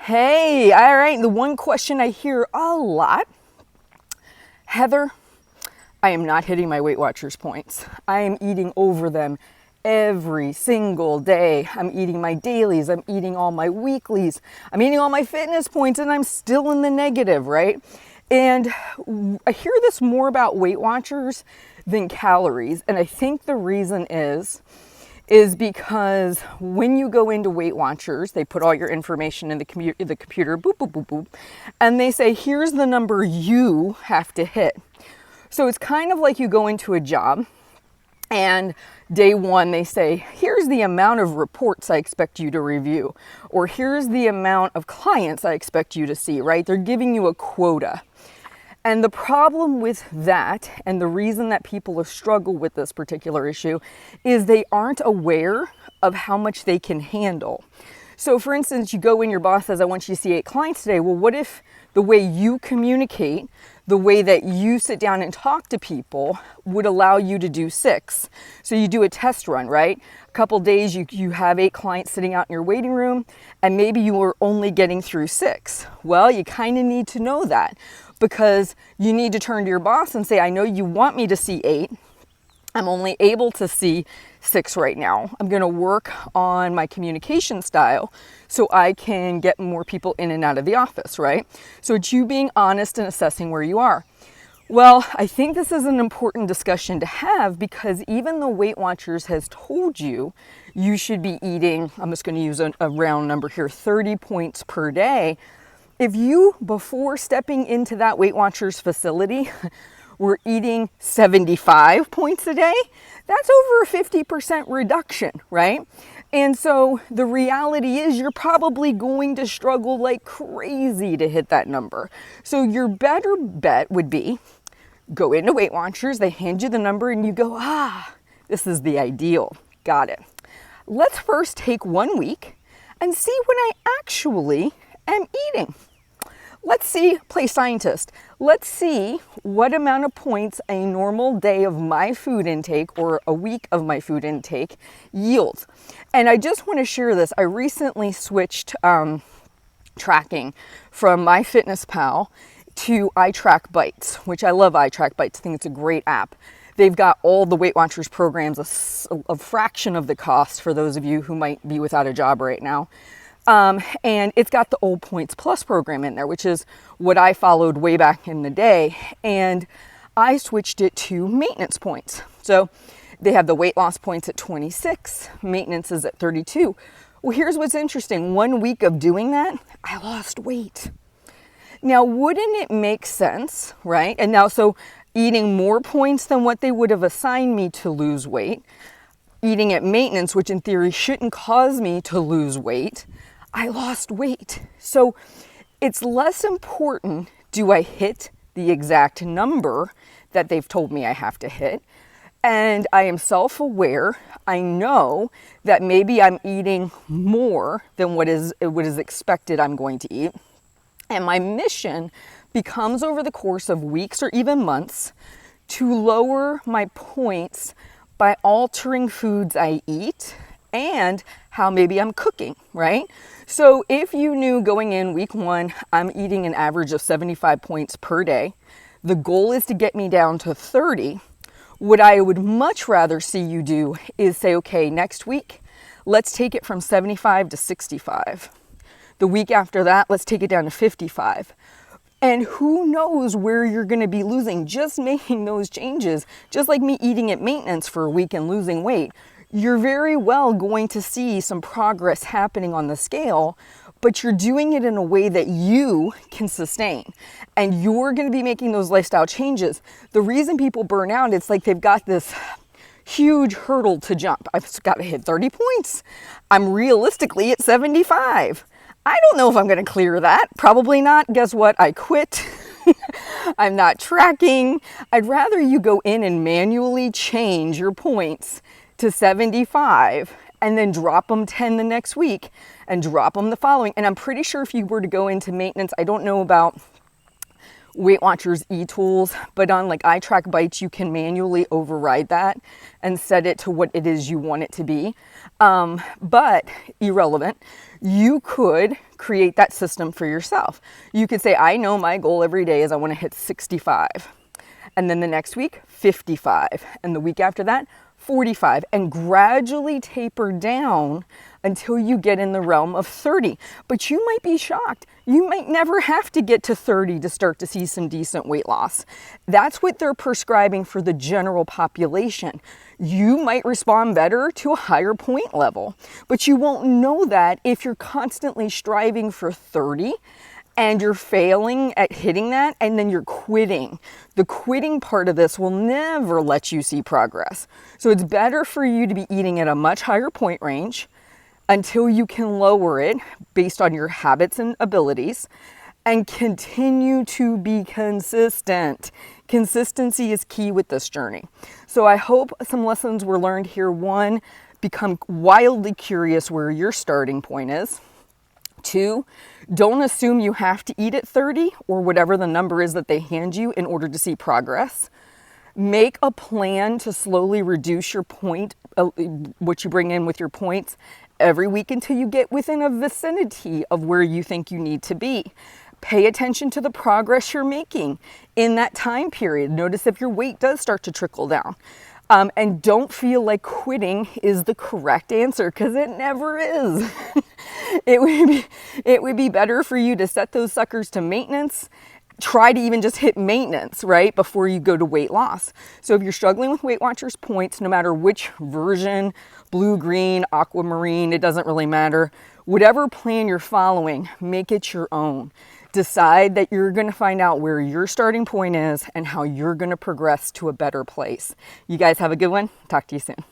Hey, all right, the one question I hear a lot, Heather, I am not hitting my Weight Watchers points. I am eating over them every single day. I'm eating my dailies, I'm eating all my weeklies, I'm eating all my fitness points, and I'm still in the negative, right? And I hear this more about Weight Watchers than calories, and I think the reason is because when you go into Weight Watchers, they put all your information in the computer, boop, boop, boop, boop, and they say, here's the number you have to hit. So it's kind of like you go into a job and day one, they say, here's the amount of reports I expect you to review, or here's the amount of clients I expect you to see, right? They're giving you a quota. And the problem with that, and the reason that people struggle with this particular issue, is they aren't aware of how much they can handle. So for instance, you go in, your boss says, I want you to see 8 clients today. Well, what if the way you communicate, the way that you sit down and talk to people would allow you to do 6? So you do a test run, right? A couple days, you have 8 clients sitting out in your waiting room, and maybe you are only getting through 6. Well, you kind of need to know that, because you need to turn to your boss and say, I know you want me to see 8. I'm only able to see 6 right now. I'm going to work on my communication style so I can get more people in and out of the office, right? So it's you being honest and assessing where you are. Well, I think this is an important discussion to have, because even though Weight Watchers has told you you should be eating, I'm just going to use a round number here, 30 points per day. If you, before stepping into that Weight Watchers facility, were eating 75 points a day, that's over a 50% reduction, right? And so the reality is you're probably going to struggle like crazy to hit that number. So your better bet would be go into Weight Watchers, they hand you the number, and you go, this is the ideal. Got it. Let's first take 1 week and see what I actually am eating. Let's see, play scientist. Let's see what amount of points a normal day of my food intake or a week of my food intake yields. And I just want to share this. I recently switched tracking from MyFitnessPal to iTrackBites, which I love iTrackBites. I think it's a great app. They've got all the Weight Watchers programs, a fraction of the cost for those of you who might be without a job right now. And it's got the old Points Plus program in there, which is what I followed way back in the day. And I switched it to maintenance points. So they have the weight loss points at 26, maintenance is at 32. Well, here's what's interesting. 1 week of doing that, I lost weight. Now, wouldn't it make sense, right? And now, so eating more points than what they would have assigned me to lose weight, eating at maintenance, which in theory shouldn't cause me to lose weight, I lost weight. So it's less important, do I hit the exact number that they've told me I have to hit? And I am self-aware. I know that maybe I'm eating more than what is expected I'm going to eat. And my mission becomes, over the course of weeks or even months, to lower my points by altering foods I eat and how maybe I'm cooking, right? So if you knew going in week 1, I'm eating an average of 75 points per day, the goal is to get me down to 30. What I would much rather see you do is say, okay, next week, let's take it from 75 to 65. The week after that, let's take it down to 55. And who knows where you're going to be losing just making those changes, just like me eating at maintenance for a week and losing weight. You're very well going to see some progress happening on the scale, but you're doing it in a way that you can sustain. And you're going to be making those lifestyle changes. The reason people burn out, it's like they've got this huge hurdle to jump. I've got to hit 30 points. I'm realistically at 75. I don't know if I'm going to clear that. Probably not. Guess what? I quit. I'm not tracking. I'd rather you go in and manually change your points to 75 and then drop them 10 the next week and drop them the following. And I'm pretty sure if you were to go into maintenance, I don't know about Weight Watchers e-tools, but on like iTrack Bites, you can manually override that and set it to what it is you want it to be. But irrelevant, you could create that system for yourself. You could say, I know my goal every day is I want to hit 65. And then the next week, 55. And the week after that, 45. And gradually taper down until you get in the realm of 30. But you might be shocked. You might never have to get to 30 to start to see some decent weight loss. That's what they're prescribing for the general population. You might respond better to a higher point level, but you won't know that if you're constantly striving for 30 and you're failing at hitting that, and then you're quitting. The quitting part of this will never let you see progress. So it's better for you to be eating at a much higher point range until you can lower it based on your habits and abilities, and continue to be consistent. Consistency is key with this journey. So I hope some lessons were learned here. One, become wildly curious where your starting point is. Two, don't assume you have to eat at 30 or whatever the number is that they hand you in order to see progress. Make a plan to slowly reduce your point, what you bring in with your points every week until you get within a vicinity of where you think you need to be. Pay attention to the progress you're making in that time period. Notice if your weight does start to trickle down. And don't feel like quitting is the correct answer, because it never is. It would be better for you to set those suckers to maintenance. Try to even just hit maintenance, right, before you go to weight loss. So if you're struggling with Weight Watchers points, no matter which version, blue, green, aquamarine, it doesn't really matter. Whatever plan you're following, make it your own. Decide that you're going to find out where your starting point is and how you're going to progress to a better place. You guys have a good one. Talk to you soon.